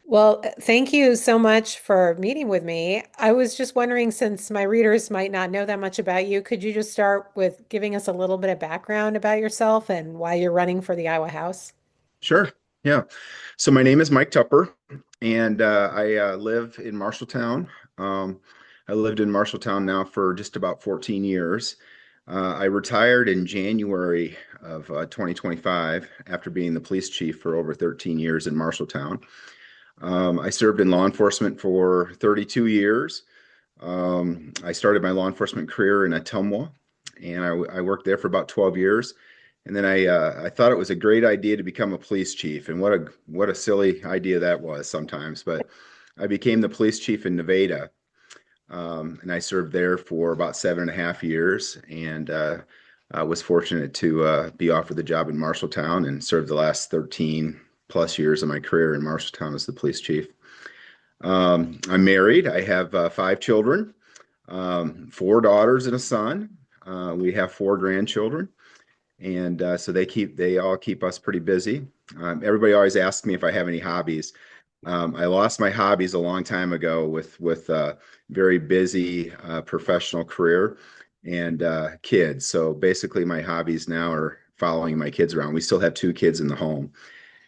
Well, thank you so much for meeting with me. I was just wondering, since my readers might not know that much about you, could you just start with giving us a little bit of background about yourself and why you're running for the Iowa House? Sure. Yeah. So my name is Mike Tupper, and I live in Marshalltown. Um, I lived in Marshalltown now for just about 14 years. I retired in January of 2025 after being the police chief for over 13 years in Marshalltown. I served in law enforcement for 32 years. I started my law enforcement career in Ottumwa, and I worked there for about 12 years. And then I thought it was a great idea to become a police chief, and what a silly idea that was sometimes. But I became the police chief in Nevada, and I served there for about 7.5 years, and I was fortunate to be offered the job in Marshalltown and served the last 13 plus years of my career in Marshalltown as the police chief. I'm married. I have 5 children, 4 daughters and a son. We have 4 grandchildren, and so they all keep us pretty busy. Everybody always asks me if I have any hobbies. I lost my hobbies a long time ago with very busy professional career and kids. So basically, my hobbies now are following my kids around. We still have 2 kids in the home,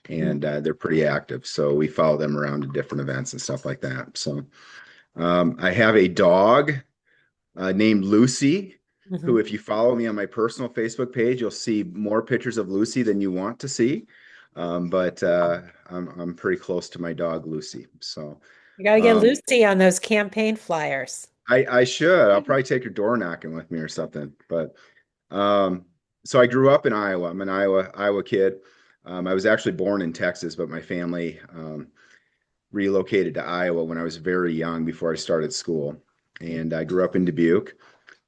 and they're pretty active. So we follow them around to different events and stuff like that. So I have a dog named Lucy, who, Mhm. if you follow me on my personal Facebook page, you'll see more pictures of Lucy than you want to see. But I'm pretty close to my dog Lucy. So You got to get um, Lucy on those campaign flyers. I should. I'll probably take her door knocking with me or something. But um, so I grew up in Iowa. I'm an Iowa kid. I was actually born in Texas, but my family relocated to Iowa when I was very young before I started school. And I grew up in Dubuque.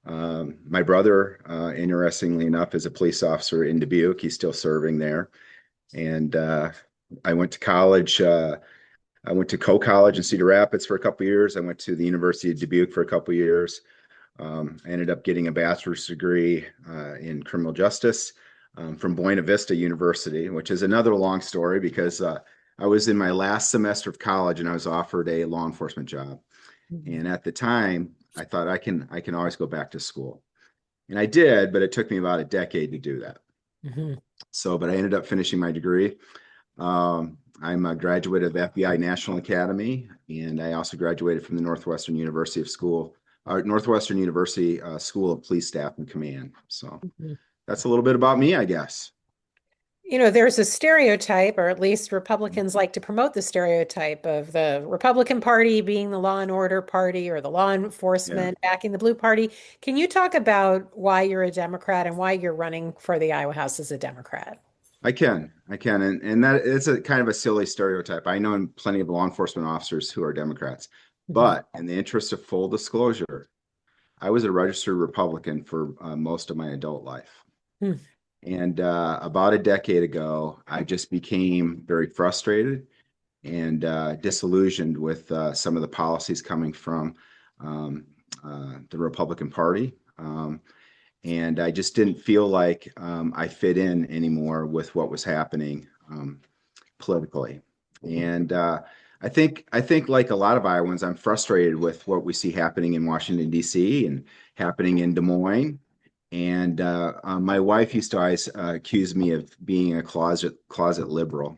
My brother, interestingly enough, is a police officer in Dubuque. He's still serving there. And I went to college. I went to Coe College in Cedar Rapids for a couple of years. I went to the University of Dubuque for a couple of years. I ended up getting a bachelor's degree in criminal justice from Buena Vista University, which is another long story because I was in my last semester of college and I was offered a law enforcement job. Mhm. And at the time, I thought I can always go back to school. And I did, but it took me about a decade to do that. Mhm. So, but I ended up finishing my degree. I'm a graduate of FBI National Academy, and I also graduated from the Northwestern University School of Police Staff and Command. So Mhm. that's a little bit about me, I guess. There's a stereotype, or at least Republicans like to promote the stereotype of the Republican Party being the law and order party or the law Yeah, enforcement backing the blue party. Can you talk about why you're a Democrat and why you're running for the Iowa House as a Democrat? I can, and that is a kind of a silly stereotype. I know plenty of law enforcement officers who are Democrats, Mhm. but in the interest of full disclosure, I was a registered Republican for most of my adult life. Hmm. And about a decade ago, I just became very frustrated and disillusioned with some of the policies coming from um, the Republican Party. And I just didn't feel like I fit in anymore with what was happening politically. And I think like a lot of Iowans, I'm frustrated with what we see happening in Washington D.C. and happening in Des Moines. And my wife used to always accuse me of being a closet liberal,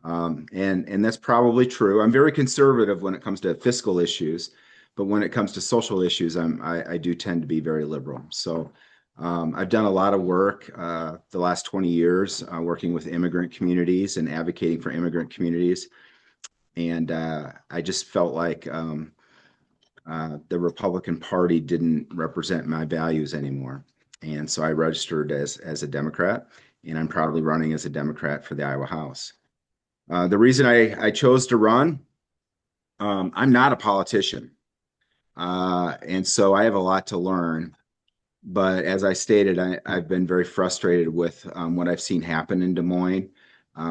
and that's probably true. I'm very conservative when it comes to fiscal issues, but when it comes to social issues, I do tend to be very liberal. So I've done a lot of work the last 20 years working with immigrant communities and advocating for immigrant communities, and I just felt like the Republican Party didn't represent my values anymore. And so I registered as a Democrat, and I'm proudly running as a Democrat for the Iowa House. The reason I chose to run, I'm not a politician. And so I have a lot to learn. But as I stated, I've been very frustrated with what I've seen happen in Des Moines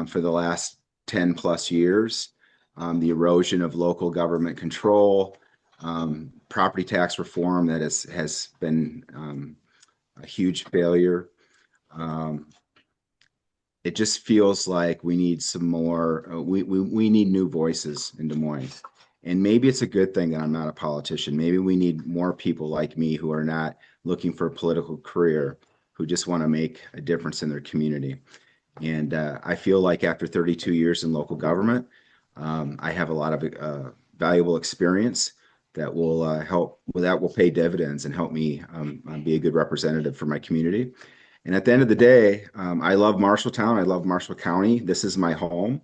for the last 10 plus years. The erosion of local government control, property tax reform that has been a huge failure. Um, it just feels like we need some more, we need new voices in Des Moines. And maybe it's a good thing that I'm not a politician. Maybe we need more people like me who are not looking for a political career, who just want to make a difference in their community. And I feel like after 32 years in local government, I have a lot of valuable experience that will that will pay dividends and help me be a good representative for my community. And at the end of the day, I love Marshalltown. I love Marshall County. This is my home.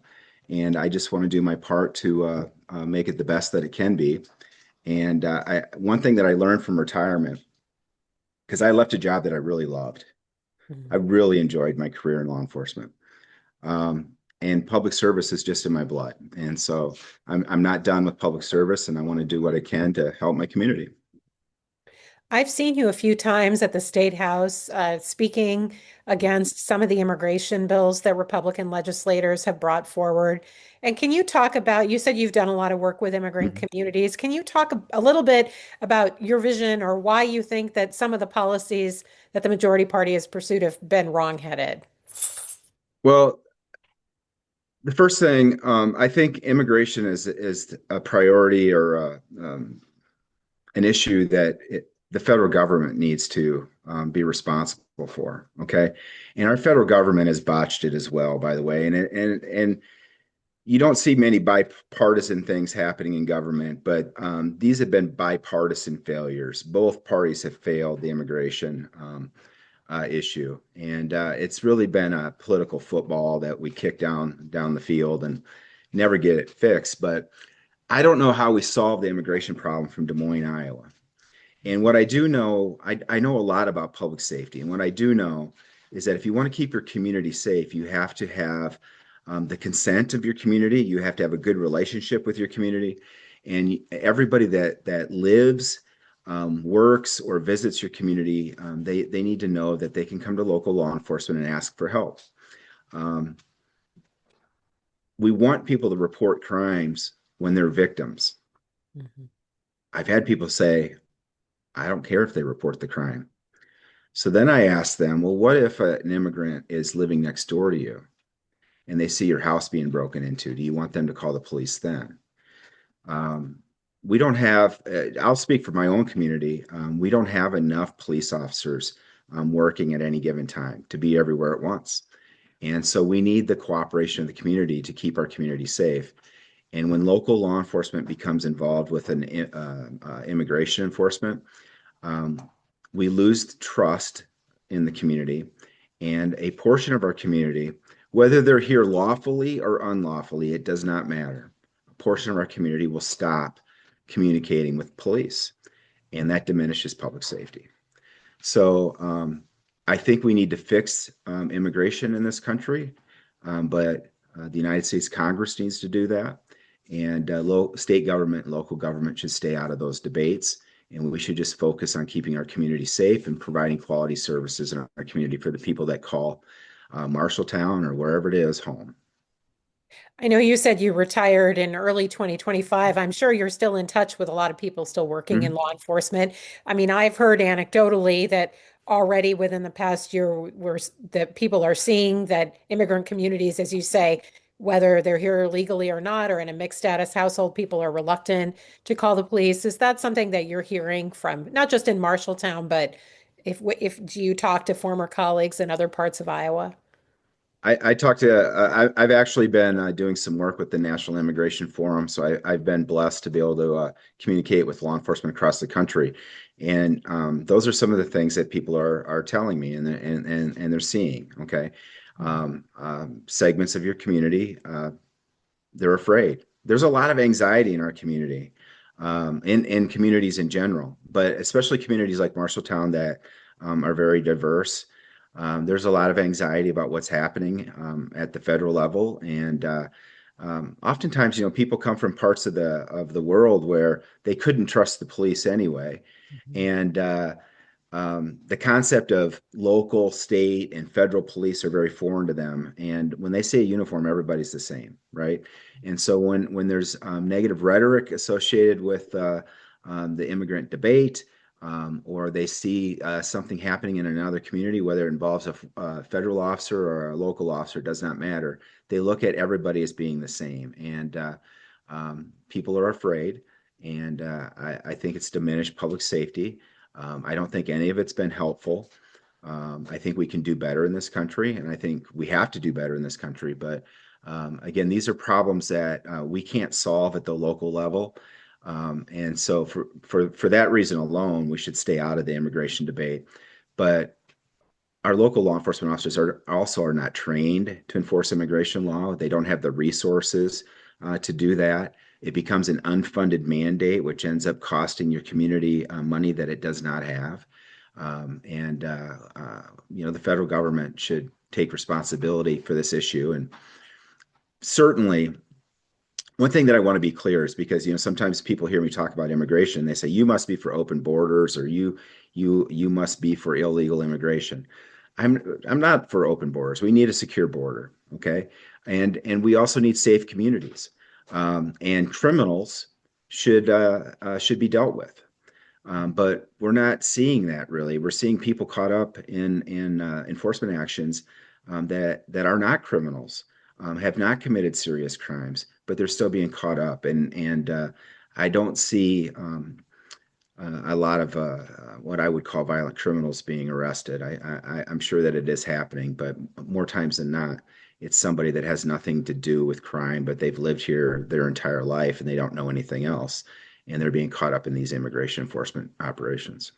And I just want to do my part to make it the best that it can be. And one thing that I learned from retirement, because I left a job that I really loved, I Mhm. really enjoyed my career in law enforcement. And public service is just in my blood. And so I'm not done with public service, and I want to do what I can to help my community. I've seen you a few times at the State House speaking against some of the immigration bills that Republican legislators have brought forward. And can you talk about, you said you've done a lot of work with immigrant Mhm. communities. Can you talk a little bit about your vision or why you think that some of the policies that the majority party has pursued have been wrongheaded? Well, the first thing, I think immigration is a priority or an issue that the federal government needs to be responsible for. Okay, and our federal government has botched it as well, by the way. And you don't see many bipartisan things happening in government, but these have been bipartisan failures. Both parties have failed the immigration issue, and it's really been a political football that we kick down the field and never get it fixed. But I don't know how we solve the immigration problem from Des Moines, Iowa. And what I do know, I know a lot about public safety. And what I do know is that if you want to keep your community safe, you have to have the consent of your community. You have to have a good relationship with your community. And everybody that lives, works, or visits your community, they need to know that they can come to local law enforcement and ask for help. Um, we want people to report crimes when they're victims. Mhm. I've had people say, I don't care if they report the crime. So then I asked them, well, what if an immigrant is living next door to you and they see your house being broken into? Do you want them to call the police then? Um, we don't have, I'll speak for my own community. We don't have enough police officers working at any given time to be everywhere at once. And so we need the cooperation of the community to keep our community safe. And when local law enforcement becomes involved with an immigration enforcement, um, we lose trust in the community, and a portion of our community, whether they're here lawfully or unlawfully, it does not matter. A portion of our community will stop communicating with police, and that diminishes public safety. So I think we need to fix immigration in this country, but the United States Congress needs to do that. And state government and local government should stay out of those debates. And we should just focus on keeping our community safe and providing quality services in our community for the people that call Marshalltown or wherever it is home. I know you said you retired in early 2025. I'm sure you're still in touch with a lot of people still working in Mhm. law enforcement. I mean, I've heard anecdotally that already within the past year, that people are seeing that immigrant communities, as you say, whether they're here legally or not, or in a mixed status household, people are reluctant to call the police. Is that something that you're hearing from not just in Marshalltown, but if do you talk to former colleagues in other parts of Iowa? I talked to, I've actually been doing some work with the National Immigration Forum. So I've been blessed to be able to communicate with law enforcement across the country. And those are some of the things that people are telling me and they're seeing. Okay. Segments of your community, they're afraid. There's a lot of anxiety in our community, in communities in general, but especially communities like Marshalltown that are very diverse. There's a lot of anxiety about what's happening at the federal level, and oftentimes, people come from parts of the world where they couldn't trust the police anyway, Mhm. and the concept of local, state, and federal police are very foreign to them. And when they say uniform, everybody's the same, right? And so when there's negative rhetoric associated with the immigrant debate, or they see something happening in another community, whether it involves a federal officer or a local officer, does not matter. They look at everybody as being the same, and people are afraid, and I think it's diminished public safety. I don't think any of it's been helpful. I think we can do better in this country, and I think we have to do better in this country. But again, these are problems that we can't solve at the local level. And so for that reason alone, we should stay out of the immigration debate. But our local law enforcement officers are not trained to enforce immigration law. They don't have the resources to do that. It becomes an unfunded mandate, which ends up costing your community money that it does not have. And the federal government should take responsibility for this issue. And certainly, one thing that I want to be clear is because sometimes people hear me talk about immigration, and they say you must be for open borders, or you must be for illegal immigration. I'm not for open borders. We need a secure border, okay? And we also need safe communities. And criminals should be dealt with. But we're not seeing that really. We're seeing people caught up in enforcement actions that are not criminals, have not committed serious crimes, but they're still being caught up. And I don't see a lot of what I would call violent criminals being arrested. I'm sure that it is happening, but more times than not, it's somebody that has nothing to do with crime, but they've lived here their entire life and they don't know anything else. And they're being caught up in these immigration enforcement operations.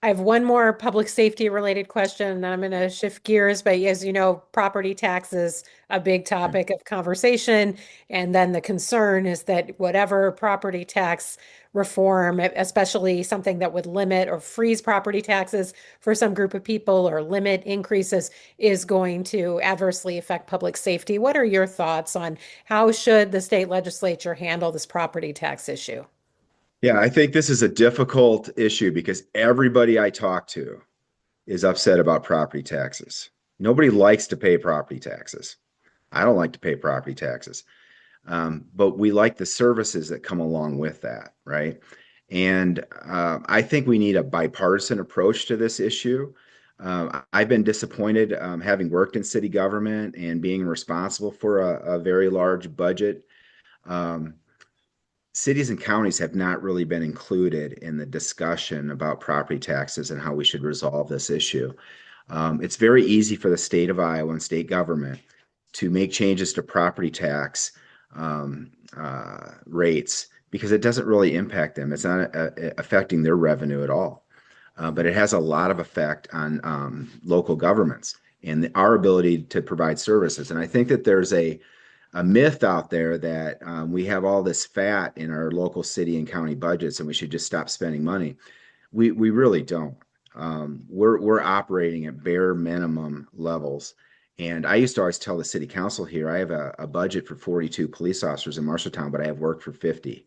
I have one more public safety related question, and then I'm going to shift gears. But as you know, property tax is a big topic of conversation. And then the concern is that whatever property tax reform, especially something that would limit or freeze property taxes for some group of people or limit increases, is going to adversely affect public safety. What are your thoughts on how should the state legislature handle this property tax issue? Yeah, I think this is a difficult issue because everybody I talk to is upset about property taxes. Nobody likes to pay property taxes. I don't like to pay property taxes. But we like the services that come along with that, right? And I think we need a bipartisan approach to this issue. I've been disappointed having worked in city government and being responsible for a very large budget. Um, Cities and counties have not really been included in the discussion about property taxes and how we should resolve this issue. It's very easy for the state of Iowa and state government to make changes to property tax rates because it doesn't really impact them. It's not affecting their revenue at all. But it has a lot of effect on local governments and our ability to provide services. And I think that there's a myth out there that we have all this fat in our local city and county budgets and we should just stop spending money. We really don't. We're operating at bare minimum levels. And I used to always tell the city council here, I have a budget for 42 police officers in Marshalltown, but I have work for 50.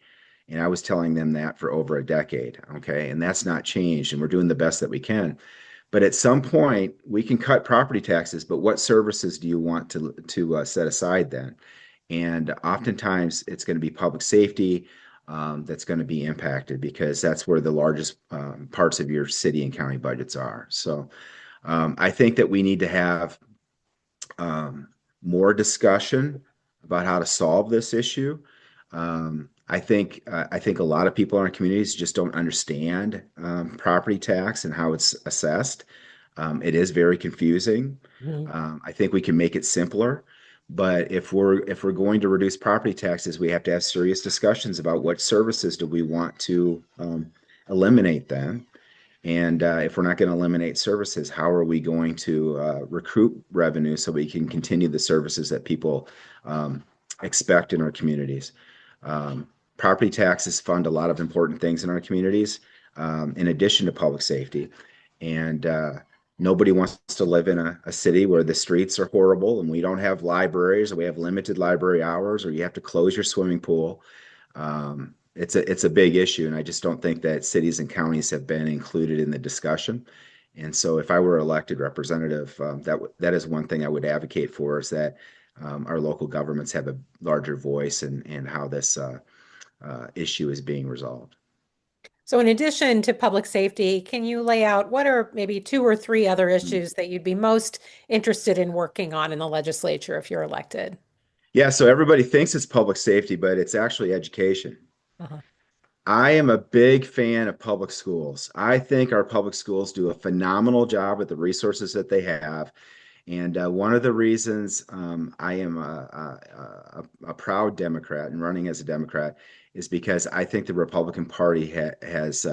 And I was telling them that for over a decade. Okay. And that's not changed. And we're doing the best that we can. But at some point, we can cut property taxes, but what services do you want to set aside then? And oftentimes, it's going to be public safety that's going to be impacted because that's where the largest parts of your city and county budgets are. So I think that we need to have more discussion about how to solve this issue. I think a lot of people in our communities just don't understand property tax and how it's assessed. It is very confusing. Mhm. I think we can make it simpler, but if we're going to reduce property taxes, we have to have serious discussions about what services do we want to eliminate then. And if we're not going to eliminate services, how are we going to recruit revenue so we can continue the services that people expect in our communities? Property taxes fund a lot of important things in our communities, in addition to public safety. And nobody wants to live in a city where the streets are horrible and we don't have libraries or we have limited library hours or you have to close your swimming pool. It's a big issue, and I just don't think that cities and counties have been included in the discussion. And so, if I were elected representative, that is one thing I would advocate for is that our local governments have a larger voice in how this issue is being resolved. So in addition to public safety, can you lay out what are maybe two or three other Mm. issues that you'd be most interested in working on in the legislature if you're elected? Yeah, so everybody thinks it's public safety, but it's actually education. Uh-huh. I am a big fan of public schools. I think our public schools do a phenomenal job with the resources that they have. And one of the reasons I am a proud Democrat and running as a Democrat is because I think the Republican Party has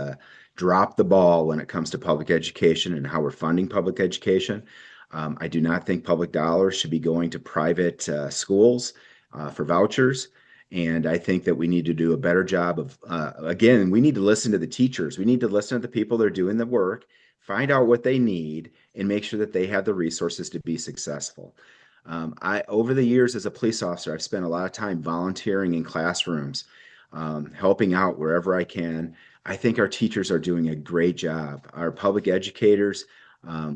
dropped the ball when it comes to public education and how we're funding public education. I do not think public dollars should be going to private schools for vouchers. And I think that we need to do a better job of, again, we need to listen to the teachers. We need to listen to the people that are doing the work, find out what they need, and make sure that they have the resources to be successful. Over the years as a police officer, I've spent a lot of time volunteering in classrooms, helping out wherever I can. I think our teachers are doing a great job. Our public educators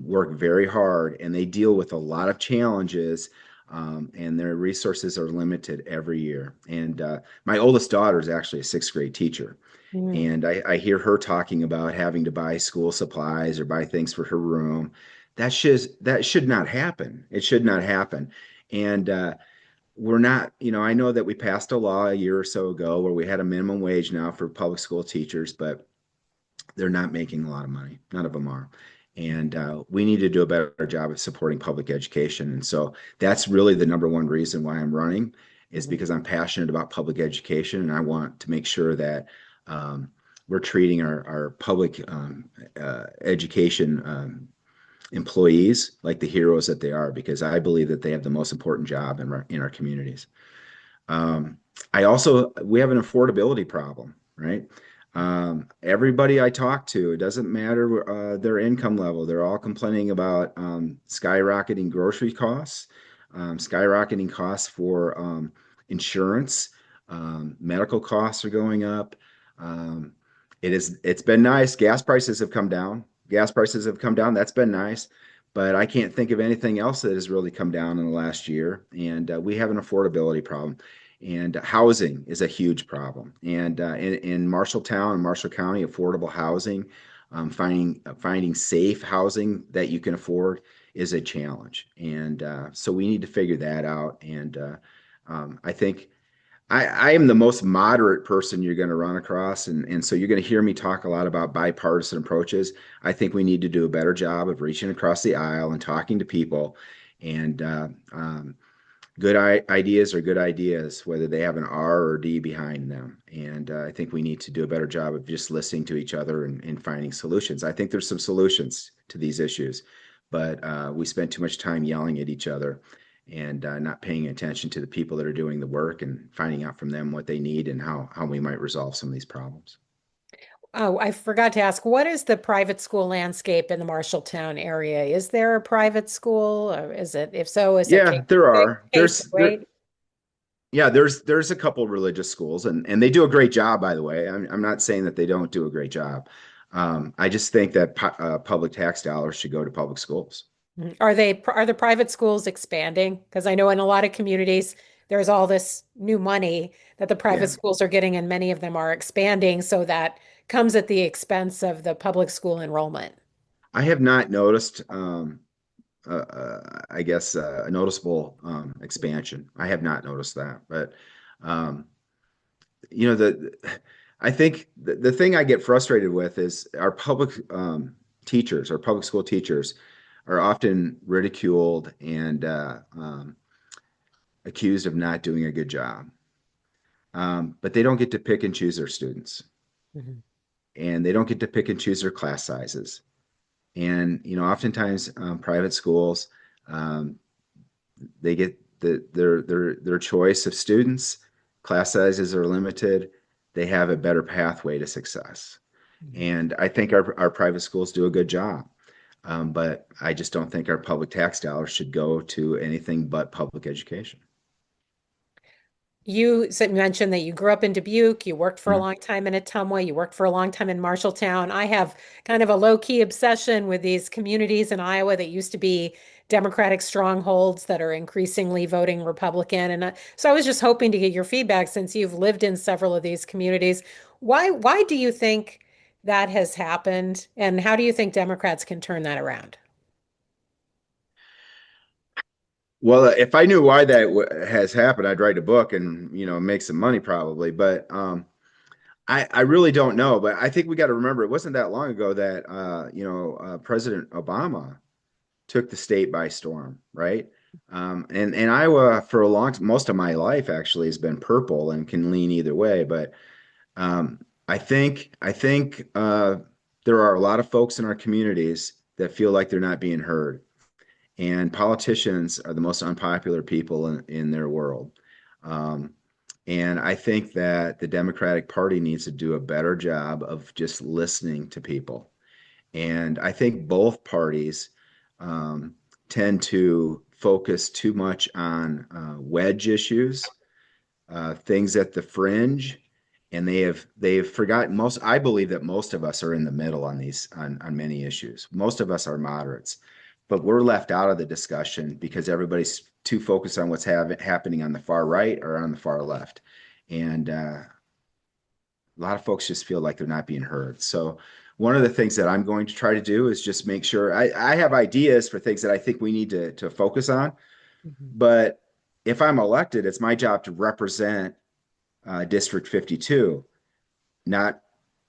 work very hard and they deal with a lot of challenges, and their resources are limited every year. And my oldest daughter is actually a sixth grade teacher. Mm. And I hear her talking about having to buy school supplies or buy things for her room. That should not happen. It should not happen. And we're not, I know that we passed a law a year or so ago where we had a minimum wage now for public school teachers, but they're not making a lot of money. None of them are. And we need to do a better job of supporting public education. And so that's really the number one reason why I'm running is Mhm. because I'm passionate about public education and I want to make sure that we're treating our public education employees like the heroes that they are, because I believe that they have the most important job in our communities. Um, we have an affordability problem, right? Everybody I talk to, it doesn't matter their income level, they're all complaining about skyrocketing grocery costs, skyrocketing costs for insurance, medical costs are going up. Um, it's been nice. Gas prices have come down. Gas prices have come down. That's been nice. But I can't think of anything else that has really come down in the last year. And we have an affordability problem. And housing is a huge problem. And in Marshalltown and Marshall County, affordable housing, finding safe housing that you can afford is a challenge. And so we need to figure that out. And I think I am the most moderate person you're going to run across. And so you're going to hear me talk a lot about bipartisan approaches. I think we need to do a better job of reaching across the aisle and talking to people. And good ideas are good ideas, whether they have an R or D behind them. And I think we need to do a better job of just listening to each other and finding solutions. I think there's some solutions to these issues, but we spend too much time yelling at each other and not paying attention to the people that are doing the work and finding out from them what they need and how we might resolve some of these problems. Oh, I forgot to ask, what is the private school landscape in the Marshalltown area? Is there a private school? Or is it, if so, is it Yeah, there are. K through 8? Yeah, there's a couple religious schools and they do a great job, by the way. I'm not saying that they don't do a great job. I just think that public tax dollars should go to public schools. Mhm. Are the private schools expanding? Because I know in a lot of communities there's all this new money that the private Yeah, schools are getting, and many of them are expanding, so that comes at the expense of the public school enrollment. I have not noticed, I guess, a noticeable expansion. I have not noticed that, but um, you know, I think the thing I get frustrated with is our public teachers, our public school teachers, are often ridiculed and accused of not doing a good job. But they don't get to pick and choose their students, Mhm. and they don't get to pick and choose their class sizes. And oftentimes private schools, um, they get their choice of students. Class sizes are limited. They have a better pathway to success. Mhm. And I think our private schools do a good job. But I just don't think our public tax dollars should go to anything but public education. Mentioned that you grew up in Dubuque, you worked for a Mhm. long time in Ottumwa, you worked for a long time in Marshalltown. I have kind of a low-key obsession with these communities in Iowa that used to be Democratic strongholds that are increasingly voting Republican. And so I was just hoping to get your feedback since you've lived in several of these communities. Why do you think that has happened? And how do you think Democrats can turn that around? Well, if I knew why that has happened, I'd write a book and make some money probably. But I really don't know. But I think we got to remember it wasn't that long ago that President Obama took the state by storm, right? And Iowa for most of my life actually has been purple and can lean either way. But I think there are a lot of folks in our communities that feel like they're not being heard, and politicians are the most unpopular people in their world. Um, and I think that the Democratic Party needs to do a better job of just listening to people. And I think both parties um, tend to focus too much on wedge issues, things at the fringe, and they have forgotten most. I believe that most of us are in the middle on on many issues. Most of us are moderates, but we're left out of the discussion because everybody's too focused on what's happening on the far right or on the far left, and a lot of folks just feel like they're not being heard. So one of the things that I'm going to try to do is just make sure I have ideas for things that I think we need to focus on. Mhm. But if I'm elected, it's my job to represent District 52, not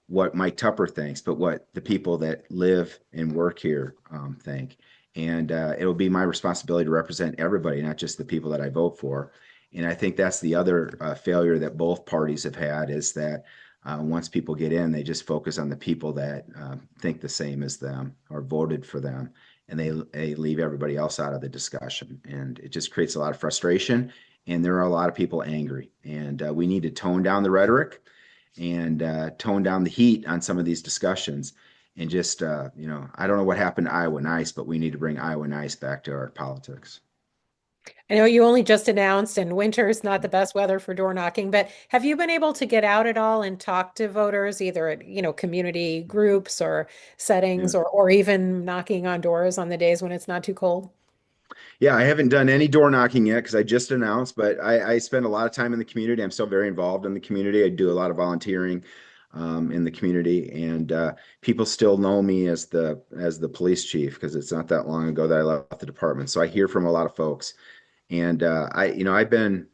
what Mike Tupper thinks, but what the people that live and work here think. And it'll be my responsibility to represent everybody, not just the people that I vote for. And I think that's the other failure that both parties have had is that once people get in, they just focus on the people that think the same as them or voted for them. And they leave everybody else out of the discussion. And it just creates a lot of frustration. And there are a lot of people angry. And we need to tone down the rhetoric and tone down the heat on some of these discussions. And just, I don't know what happened to Iowa Nice, but we need to bring Iowa Nice back to our politics. I know you only just announced, and winter is not the best weather for door knocking, but have you been able to get out at all and talk to voters, either at, community groups or settings, Yeah. or even knocking on doors on the days when it's not too cold? Yeah, I haven't done any door knocking yet because I just announced, but I spend a lot of time in the community. I'm still very involved in the community. I do a lot of volunteering in the community, and people still know me as the police chief because it's not that long ago that I left the department. So I hear from a lot of folks, and I've been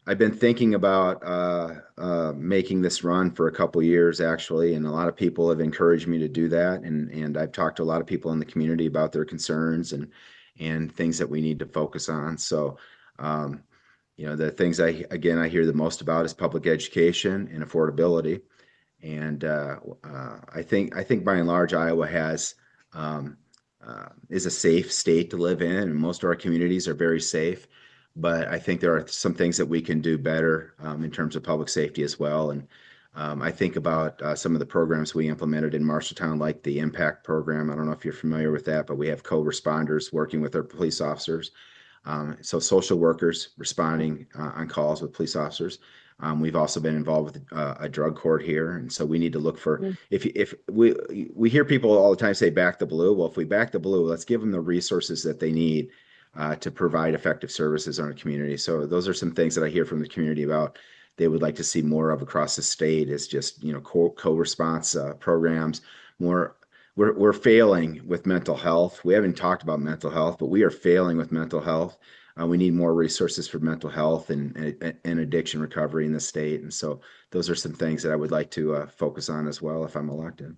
thinking about making this run for a couple years actually, and a lot of people have encouraged me to do that. And I've talked to a lot of people in the community about their concerns and things that we need to focus on. So, um, the things I hear the most about is public education and affordability. And I think by and large Iowa um, is a safe state to live in, and most of our communities are very safe. But I think there are some things that we can do better in terms of public safety as well. And I think about some of the programs we implemented in Marshalltown, like the Impact program. I don't know if you're familiar with that, but we have co-responders working with our police officers. So social workers responding on calls with police officers. We've also been involved with a drug court here, and so we need to look for if we hear people all the time say back the blue. Well, if we back the blue, let's give them the resources that they need to provide effective services in our community. So those are some things that I hear from the community about. They would like to see more of across the state. Is just co-response programs, more we're failing with mental health. We haven't talked about mental health, but we are failing with mental health. We need more resources for mental health and addiction recovery in the state. And so those are some things that I would like to focus on as well if I'm elected.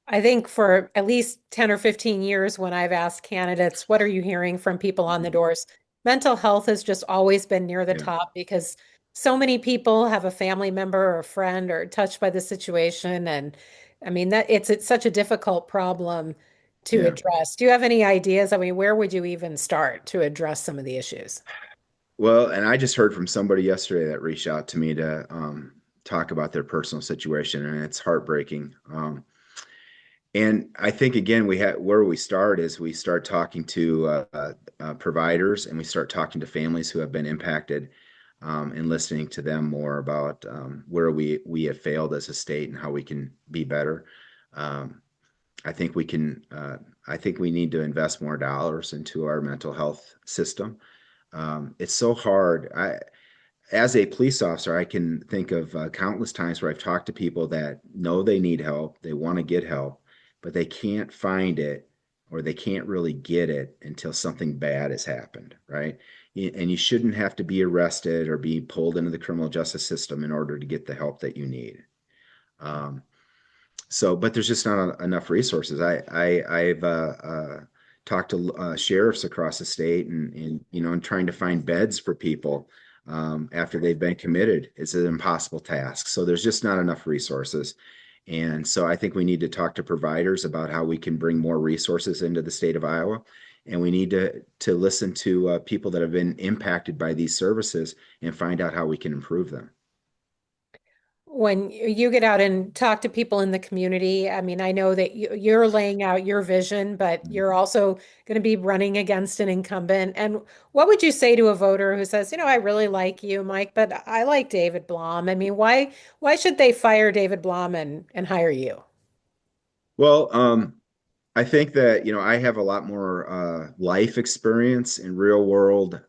I think for at least 10 or 15 years, when I've asked candidates, what are you hearing from people on the Mhm. doors? Mental health has just always been near the Yeah, top because so many people have a family member or a friend or touched by the situation. And I mean, that it's such a difficult problem to yeah. address. Do you have any ideas? I mean, where would you even start to address some of the issues? Well, and I just heard from somebody yesterday that reached out to me to talk about their personal situation, and it's heartbreaking. And I think again, we have where we start is we start talking to providers and we start talking to families who have been impacted, and listening to them more about where we have failed as a state and how we can be better. Um, I think we can. I think we need to invest more dollars into our mental health system. It's so hard. as a police officer, I can think of countless times where I've talked to people that know they need help, they want to get help, but they can't find it or they can't really get it until something bad has happened, right? And you shouldn't have to be arrested or be pulled into the criminal justice system in order to get the help that you need. Um, but there's just not enough resources. I've talked to sheriffs across the state, and and trying to find beds for people after they've been committed is an impossible task. So there's just not enough resources. And so I think we need to talk to providers about how we can bring more resources into the state of Iowa. And we need to listen to people that have been impacted by these services and find out how we can improve them. When you get out and talk to people in the community, I mean, I know that you're laying out your vision, but you're also going to be running against an incumbent. And what would you say to a voter who says, I really like you, Mike, but I like David Blom? I mean, why should they fire David Blom and hire you? Well, I think that, I have a lot more life experience and real world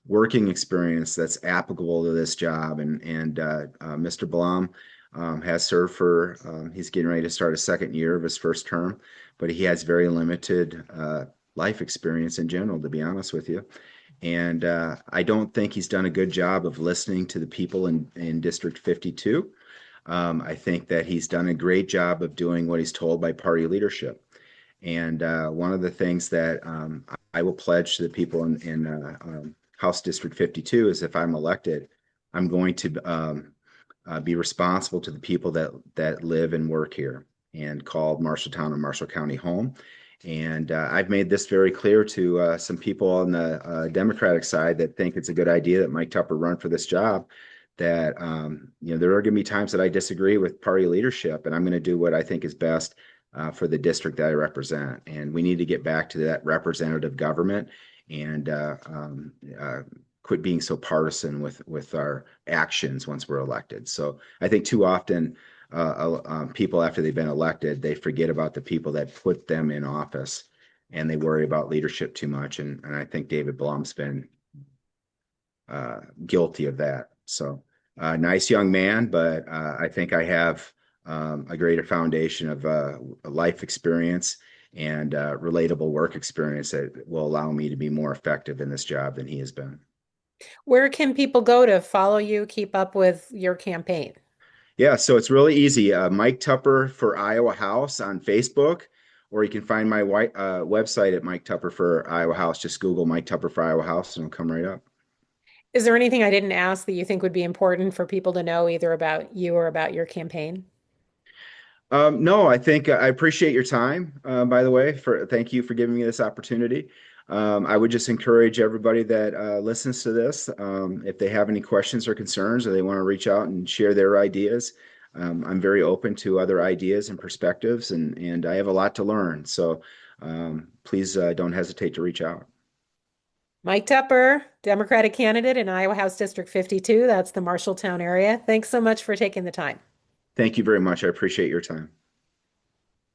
working experience that's applicable to this job. And Mr. Blum has served for, he's getting ready to start a second year of his first term, but he has very limited life experience in general, to be honest with you. And I don't think he's done a good job of listening to the people in District 52. I think that he's done a great job of doing what he's told by party leadership. And one of the things that I will pledge to the people in House District 52 is if I'm elected, I'm going to be responsible to the people that live and work here and call Marshalltown and Marshall County home. And I've made this very clear to some people on the Democratic side that think it's a good idea that Mike Tupper run for this job. That there are going to be times that I disagree with party leadership, and I'm going to do what I think is best for the district that I represent. And we need to get back to that representative government and quit being so partisan with our actions once we're elected. So I think too often people after they've been elected, they forget about the people that put them in office and they worry about leadership too much. And I think David Blum's been guilty of that. So nice young man, but I think I have a greater foundation of life experience and relatable work experience that will allow me to be more effective in this job than he has been. Where can people go to follow you, keep up with your campaign? Yeah, so it's really easy. Mike Tupper for Iowa House on Facebook, or you can find my website at Mike Tupper for Iowa House. Just Google Mike Tupper for Iowa House and it'll come right up. Is there anything I didn't ask that you think would be important for people to know either about you or about your campaign? No, I think I appreciate your time, by the way, thank you for giving me this opportunity. I would just encourage everybody that listens to this, if they have any questions or concerns or they want to reach out and share their ideas, I'm very open to other ideas and perspectives, and I have a lot to learn. So please don't hesitate to reach out. Mike Tupper, Democratic candidate in Iowa House District 52. That's the Marshalltown area. Thanks so much for taking the time. Thank you very much. I appreciate your time.